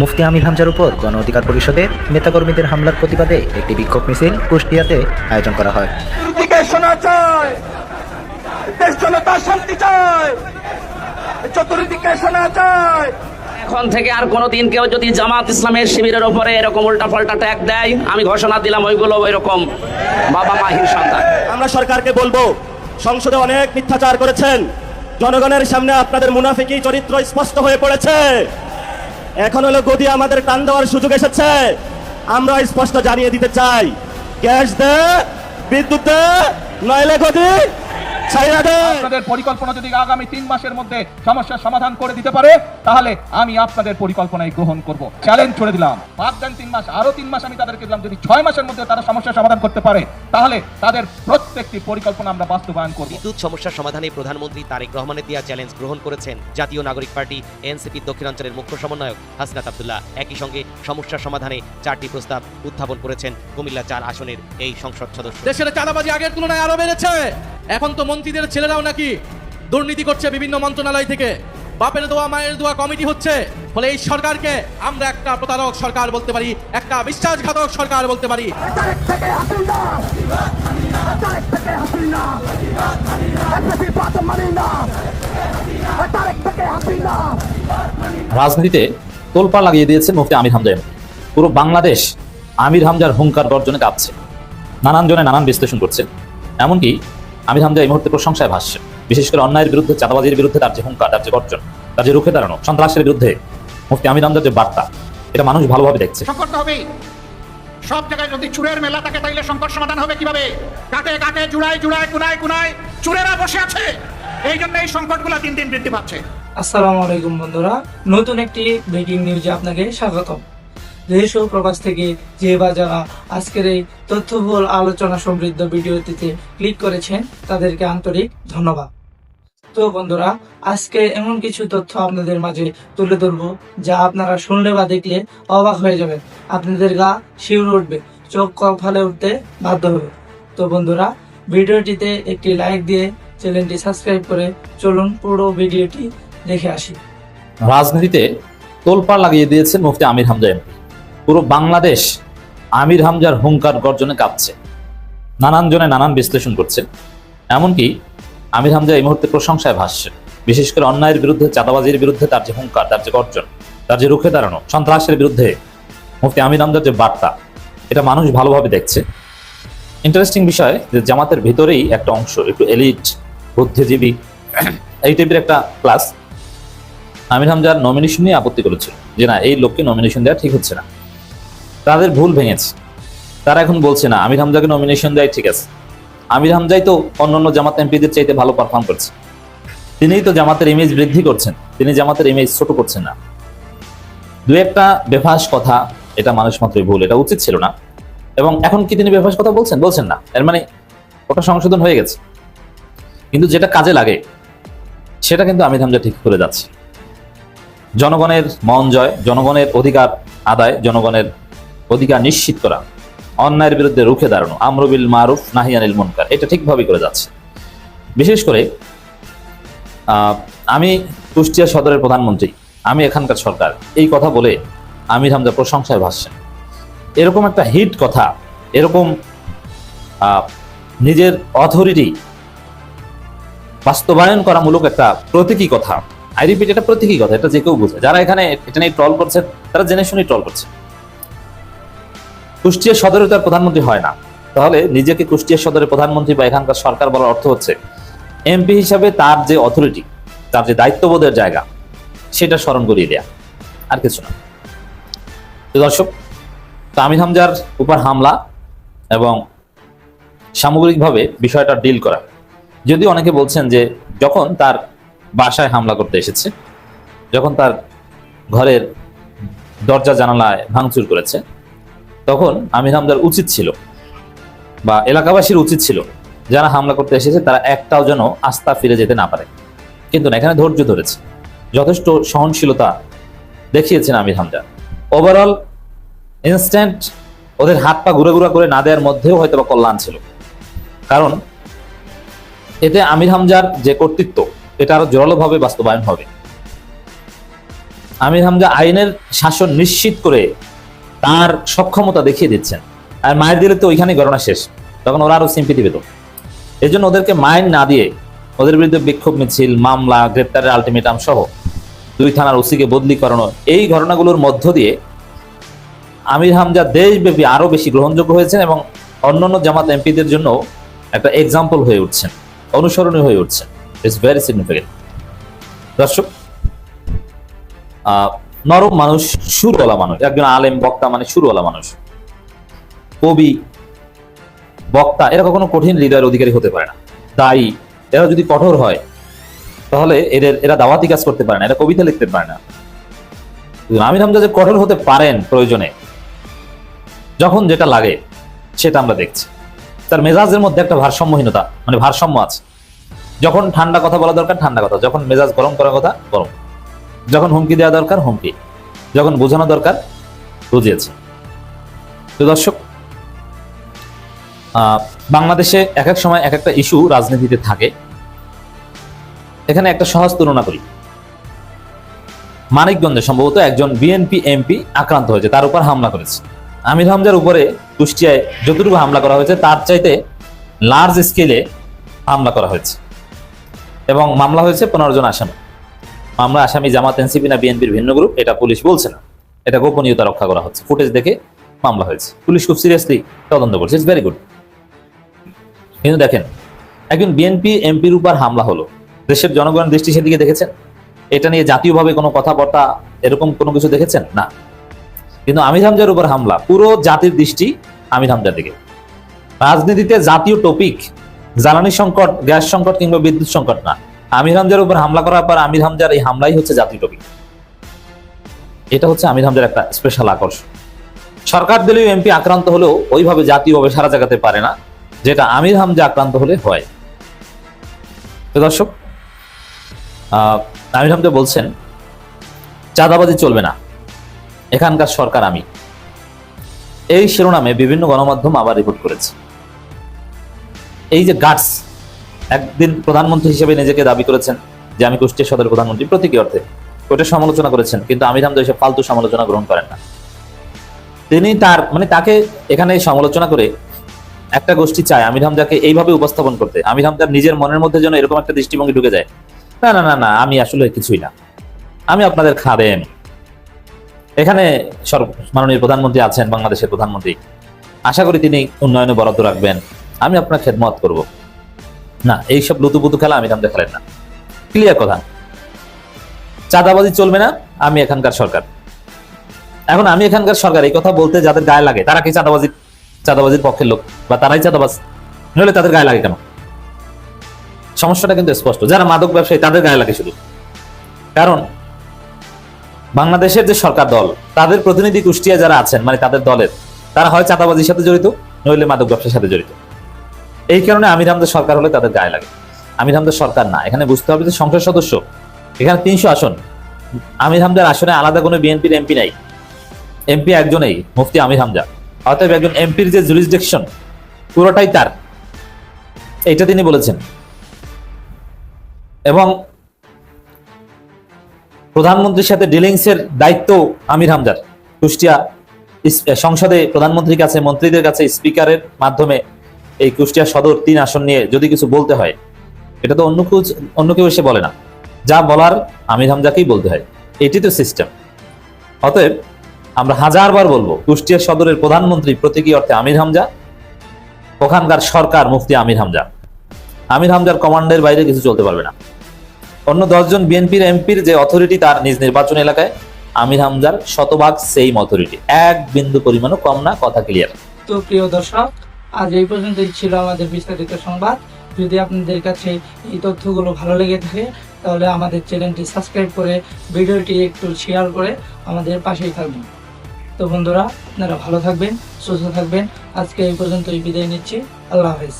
মুফতি আমির হামজার উপর গণ অধিকার পরিষদের নেতাকর্মীদের হামলার প্রতিবাদে একটি বিক্ষোভ মিছিল কুষ্টিয়াতে আয়োজন করা হয়। শোনা চায়, দেশ জনতা শান্তি চায়, চতুর্দিকে শোনা চায়। এখন থেকে আর কোনোদিন কেউ যদি জামাত ইসলামের শিবিরের উপরে এরকম উল্টা পাল্টা ট্যাগ দেয়, আমি ঘোষণা দিলাম ওইগুলো এরকম বাবা মাহির সন্তান। আমরা সরকারকে বলবো, সংসদে অনেক মিথ্যাচার করেছেন, জনগণের সামনে আপনাদের মুনাফিকি চরিত্র স্পষ্ট হয়ে পড়েছে। এখন হলো গদি আমাদের টান দেওয়ার সুযোগ এসেছে। আমরা স্পষ্ট জানিয়ে দিতে চাই, গ্যাস দে, বিদ্যুৎ দে, নইলে গদি ছাইরা দে। আপনাদের পরিকল্পনা যদি আগামী 3 মাসের মধ্যে সমস্যার সমাধান করে দিতে পারে, তাহলে আমি আপনাদের পরিকল্পনায় গ্রহণ করব। চ্যালেঞ্জ ছড়ে দিলাম, বাদ দেন 3 মাস, আরো 3 মাস আমি তাদেরকে দিলাম। যদি 6 মাসের মধ্যে তারা সমস্যার সমাধান করতে পারে, তাহলে তাদের প্রত্যেকটি পরিকল্পনা আমরা বাস্তবায়ন করব। বিদ্যুৎ সমস্যার সমাধানে প্রধানমন্ত্রী তারেক রহমানের দেওয়া চ্যালেঞ্জ গ্রহণ করেছেন জাতীয় নাগরিক পার্টি এনসিপি দক্ষিণাঞ্চলের মুখ্য সমন্বয়ক হাসনাত আব্দুল্লাহ। একই সঙ্গে সমস্যার সমাধানে 4টি প্রস্তাব উত্থাপন করেছেন কুমিল্লা 4 আসনের এই সংসদ সদস্য। দেশের চাঁদাবাজি আগের তুলনায় আরো বেড়েছে। এখন তো মন্ত্রীদের ছেলেরাও নাকি দুর্নীতি করছে বিভিন্ন মন্ত্রণালয় থেকে। বাপের দোয়া মায়ের দোয়া কমিটি হচ্ছে। ফলে এই সরকারকে আমরা একটা প্রতারক সরকার বলতে পারি, একটা বিশ্বাসঘাতক সরকার বলতে পারি। রাজনীতিতে তোলপাড় লাগিয়ে দিয়েছে মুফতি আমির হামজা। পুরো বাংলাদেশ আমির হামজার হুঙ্কার গর্জনে কাঁপছে। নানান জনে নানান বিশ্লেষণ করছে। এমনকি আমির হামজা এই মুহূর্তে প্রশংসায় ভাসছে। বিশেষ করে অন্যায়ের বিরুদ্ধে, চাঁদাবাজির বিরুদ্ধে তার যে হুঙ্কার, তার যে গর্জন, তার যে রুখে দাঁড়ানো, সন্ত্রাসের বিরুদ্ধে মুফতি আমির হামজার যে বার্তা, এটা মানুষ ভালোভাবে দেখছে। সংকট হবে সব জায়গায়। যদি চুরের মেলা থাকে, তাইলে সংকট সমাধান হবে কিভাবে? কাটে কাটে, জুড়ায় জুড়ায়, কুনায় কুনায় চুরেরা বসে আছে। এই জন্য এই সংকটগুলো দিন দিন বৃদ্ধি পাচ্ছে। আসসালামু আলাইকুম বন্ধুরা, নতুন একটি ব্রেকিং নিউজে আপনাকে স্বাগতম। দেশ ও প্রবাস থেকে যে বা যারা আজকের এই তথ্যবহুল আলোচনা সমৃদ্ধ ভিডিওটিতে ক্লিক করেছেন, তাদেরকে আন্তরিক ধন্যবাদ। তো বন্ধুরা, আজকে এমন কিছু তথ্য আপনাদের মাঝে তুলে ধরবো, যা আপনারা শুনলে বা দেখলে অবাক হয়ে যাবেন। আপনাদের গা শিউরে উঠবে, চোখ কপালে উঠতে বাধ্য হবে। তো বন্ধুরা, ভিডিওটিতে একটি লাইক দিয়ে চ্যানেলটি সাবস্ক্রাইব করে চলুন পুরো ভিডিওটি দেখে আসি। রাজনীতিতে তোলপাড় লাগিয়ে দিয়েছেন মুফতি আমির হামজা। পুরো বাংলাদেশ আমির হামজার হুঙ্কার গর্জনে কাঁপছে। নানান জনে নানান বিশ্লেষণ করছে। এমনকি আমির হামজা এই মুহূর্তে প্রশংসায় ভাসছে। বিশেষ করে অন্যায়ের বিরুদ্ধে, চাঁদাবাজির বিরুদ্ধে তার যে হুঙ্কার, তার যে গর্জন, তার যে রুখে দাঁড়ানো, সন্ত্রাসের বিরুদ্ধে মুফতি আমির হামজার যে বার্তা, এটা মানুষ ভালোভাবে দেখছে। ইন্টারেস্টিং বিষয় যে জামাতের ভিতরেই একটা অংশ, একটু এলিট, বুদ্ধিজীবী, এই টাইপের একটা ক্লাস আমির হামজার নমিনেশন নিয়ে আপত্তি করেছিল যে না, এই লোককে নমিনেশন দেওয়া ঠিক হচ্ছে না। তাদের ভুল ভেঙেছে। তারা এখন বলছে না, আমির হামজাকে নমিনেশন দেয় ঠিক আছে। আমির হামজাই তো অন্যান্য জামাত এমপিদের চাইতে ভালো পারফর্ম করছে। তিনিই তো জামাতের ইমেজ বৃদ্ধি করছেন, তিনি জামাতের ইমেজ ছোট করছেন না। দু একটা বেফাস কথা, এটা মানুষ মাত্রই ভুল, এটা উচিত ছিল না। এবং এখন কি তিনি বেফাস কথা বলছেন? বলছেন না। এর মানে ওটা সংশোধন হয়ে গেছে। কিন্তু যেটা কাজে লাগে সেটা কিন্তু আমির হামজা ঠিক করে যাচ্ছে। জনগণের মন জয়, জনগণের অধিকার আদায়, জনগণের অধিকার নিশ্চিত করা, অন্যায়ের বিরুদ্ধে রুখে দাঁড়ানো, আমর বিল মারুফ নাহি আনিল মুনকার, এটা ঠিকভাবে করে যাচ্ছে। বিশেষ করে আমি কুষ্টিয়া সদরের প্রধানমন্ত্রী, আমি এখানকার সরকার, এই কথা বলে আমির হামজা প্রশংসায় ভাসছেন। এরকম একটা হিট কথা, এরকম নিজের অথরিটি বাস্তবায়ন করামূলক একটা প্রতীকী কথা, আই রিপিট, এটা প্রতীকী কথা, এটা যে কেউ বুঝে। যারা এখানে এটা নিয়ে ট্রল করছে, তারা জেনে শুনে ট্রল করছে। কুষ্টিয়া সদরে তার প্রধানমন্ত্রী হয় না, তাহলে নিজেকে কুষ্টিয়া সদরের প্রধানমন্ত্রী বা এখানকার সরকার বলার অর্থ হচ্ছে এমপি হিসাবে তার যে অথরিটি, তার যে দায়িত্ববোধের জায়গা, সেটা স্মরণ করিয়ে দেয়া, আর কিছু না। তো দর্শক, তো আমির হামজার উপর হামলা এবং সামগ্রিকভাবে বিষয়টা ডিল করা, যদিও অনেকে বলছেন যে যখন তার বাসায় হামলা করতে এসেছে, যখন তার ঘরের দরজা জানালায় ভাঙচুর করেছে, তখন আমির হামজার উচিত ছিল বা এলাকাবাসীর উচিত ছিল যারা হামলা করতে এসেছে তারা একটাও যেন আস্থা ফিরে যেতে না পারে। কিন্তু না, এখানে ধৈর্য ধরেছে, যথেষ্ট সহনশীলতা দেখিয়েছেন আমির হামজা। ওভারঅল ইনস্ট্যান্ট ওদের হাত পা ঘুরে ঘুরা করে না দেওয়ার মধ্যেও হয়তো বা কল্যাণ ছিল, কারণ এতে আমির হামজার যে কর্তৃত্ব, এটা আরো জোরালোভাবে বাস্তবায়ন হবে। আমির হামজা আইনের শাসন নিশ্চিত করে তার সক্ষমতা দেখিয়ে দিচ্ছেন। আর মায়ের দিলে তো ওইখানেই ঘটনা শেষ, তখন ওরা আরো সিম্পিতি পেত। এই জন্য ওদেরকে মাইন না দিয়ে ওদের বিরুদ্ধে বিক্ষোভ মিছিল, মামলা, গ্রেপ্তারের আলটিমেটাম সহ 2 থানার ওসিকে বদলি করানো, এই ঘটনাগুলোর মধ্য দিয়ে আমির হামজা দেশব্যাপী আরো বেশি গ্রহণযোগ্য হয়েছেন এবং অন্যান্য জামাত এমপিদের জন্য একটা এক্সাম্পল হয়ে উঠছেন, অনুসরণীয় হয়ে উঠছেন। It's very significant. দর্শক, নরম মানুষ, সুরওয়ালা মানুষ, একজন আলেম বক্তা মানে সুরওয়ালা মানুষ, কবি, বক্তা, এরা কখনো কঠিন হৃদয়ের অধিকারী হতে পারে না। তাই এরা যদি কঠোর হয় তাহলে এরা দাওয়াতি কাজ করতে পারে না, এরা কবিতা লিখতে পারে না। আমির হামজা যে কঠোর হতে পারেন প্রয়োজনে, যখন যেটা লাগে সেটা আমরা দেখছি। তার মেজাজের মধ্যে একটা ভারসাম্যহীনতা, মানে ভারসাম্য আছে। যখন ঠান্ডা কথা বলা দরকার ঠান্ডা কথা, যখন মেজাজ গরম করার কথা গরম, যখন হুমকি দেওয়া দরকার হুমকি, যখন বোঝানো দরকার বুঝিয়েছে। তো দর্শক, বাংলাদেশে এক এক সময় এক একটা ইস্যু রাজনীতিতে থাকে। এখানে একটা সহজ তুলনা করি। মানিকগঞ্জে সম্ভবত একজন বিএনপি এমপি আক্রান্ত হয়েছে, তার উপর হামলা করেছে। আমির হামজার উপরে কুষ্টিয়ায় যতটুকু হামলা করা হয়েছে তার চাইতে লার্জ স্কেলে হামলা করা হয়েছে এবং মামলা হয়েছে 15 জন আসামি। মামলা আসামি জামাত, এনসিপি না বিএনপির ভিন্ন গ্রুপ, এটা পুলিশ বলছে না, এটা গোপনীয়তা রক্ষা করা হচ্ছে। ফুটেজ দেখে মামলা হয়েছে, পুলিশ খুব সিরিয়াসলি তদন্ত করছে। It's very good. কিন্তু দেখেন, একজন বিএনপি এমপির উপর হামলা হলো, দেশের জনগণের দৃষ্টি সেদিকে দেখেছেন? এটা নিয়ে জাতীয়ভাবে কোনো কথাবার্তা এরকম কোনো কিছু দেখেছেন? না। কিন্তু আমির হামজার উপর হামলা, পুরো জাতির দৃষ্টি আমির হামজার দিকে। রাজনীতিতে জাতীয় টপিক জ্বালানি সংকট, গ্যাস সংকট কিংবা বিদ্যুৎ সংকট না, আমির হামজার উপর হামলা করার পর আমির হামজার এই হামলাই হচ্ছে জাতীয় টপিক। এটা হচ্ছে আমির হামজার একটা স্পেশাল আকর্ষণ। সরকার দলীয় এমপি আক্রান্ত হলেও ওইভাবে জাতীয়ভাবে সারা জাগাতে পারে না, যেটা আমির হামজা আক্রান্ত হলে হয়। তো দর্শক, আমির হামজা বলছেন চাঁদাবাজি চলবে না, এখানকার সরকার আমি। এই শিরোনামে বিভিন্ন গণমাধ্যম আবার রিপোর্ট করেছে। এই যে গাটস, একদিন প্রধানমন্ত্রী হিসেবে নিজেকে দাবি করেছেন যে আমি কুষ্টিয়া সদরের প্রধানমন্ত্রী, প্রতীকী অর্থে ওটা সমালোচনা করেছেন। কিন্তু আমির হামজা এসব ফালতু সমালোচনা গ্রহণ করেন না। তিনি তাকে এখানে সমালোচনা করে একটা গোষ্ঠী চায় আমির হামজাকে এইভাবে উপস্থাপন করতে, আমির হামজার নিজের মনের মধ্যে যেন এরকম একটা দৃষ্টিভঙ্গি ঢুকে যায়, না না না না, আমি আসলে কিছুই না, আমি আপনাদের খাদেম। এখানে মাননীয় প্রধানমন্ত্রী আছেন, বাংলাদেশের প্রধানমন্ত্রী, আশা করি তিনি উন্নয়নে বরাদ্দ রাখবেন, আমি আপনার খেদমত করব। না, এইসব লুতুপুতু খেলা আমির হামজা খেলেন না। ক্লিয়ার কথা, চাঁদাবাজি চলবে না, আমি এখানকার সরকার। এখন আমি এখানকার সরকার এই কথা বলতে যাদের গায়ে লাগে, তারা কি চাঁদাবাজির পক্ষের লোক, বা তারাই চাঁদাবাজ? নইলে তাদের গায়ে লাগে কেন? সমস্যাটা কিন্তু স্পষ্ট। যারা মাদক ব্যবসায়ী তাদের গায়ে লাগে শুধু, কারণ বাংলাদেশের যে সরকার দল, তাদের প্রতিনিধি কুষ্টিয়া যারা আছেন, মানে তাদের দলের, তারা হয় চাঁদাবাজির সাথে জড়িত, নইলে মাদক ব্যবসার সাথে জড়িত। এই কারণে আমির হামজা সরকার হলে তাদের গায়ে লাগে। আমির হামজা সরকার না, এখানে বুঝতে হবে যে সংসদ সদস্য, এখানে 300 আসন। আমির হামজার আসনে আলাদা কোনো বিএনপির এমপি নাই, এমপি একজনেই, মুফতি আমির হামজা। অতএব একজন এমপির যে জুরিসডিকশন পুরোটাই তার, এটা তিনি বলেছেন। এবং প্রধানমন্ত্রীর সাথে ডিলিংস এর দায়িত্ব আমির হামজার। কুষ্টিয়া সংসদে প্রধানমন্ত্রীর কাছে, মন্ত্রীদের কাছে স্পিকারের মাধ্যমে এই কুষ্টিয়া সদর 3 আসন নিয়ে যদি কিছু বলতে হয়, এটা তো অন্য কেউ এসে বলে না, যা বলার আমির হামজাকেই বলতে হয়। এটি তো সিস্টেম। অতএব আমরা 1000 বার বলবো, কুষ্টিয়া সদরের প্রধানমন্ত্রী প্রতীকী অর্থে আমির হামজা, ওখানকার সরকার মুফতি আমির হামজা। আমির হামজার কমান্ডের বাইরে কিছু চলতে পারবে না। অন্য 10 জন বিএনপির এমপির যে অথরিটি তার নিজ নির্বাচন এলাকায়, আমির হামজার শতভাগ সেম অথরিটি, 1 বিন্দু পরিমাণও কম না। কথা ক্লিয়ার? তো প্রিয় দর্শক, আজ এই পর্যন্তই ছিল আমাদের বিস্তারিত সংবাদ। যদি আপনাদের কাছে এই তথ্যগুলো ভালো লেগে থাকে তাহলে আমাদের চ্যানেলটি সাবস্ক্রাইব করে ভিডিওটি একটু শেয়ার করে আমাদের পাশেই থাকবেন। তো বন্ধুরা, আপনারা ভালো থাকবেন, সুস্থ থাকবেন। আজকে এই পর্যন্তই বিদায় নিচ্ছি। আল্লাহ হাফেজ।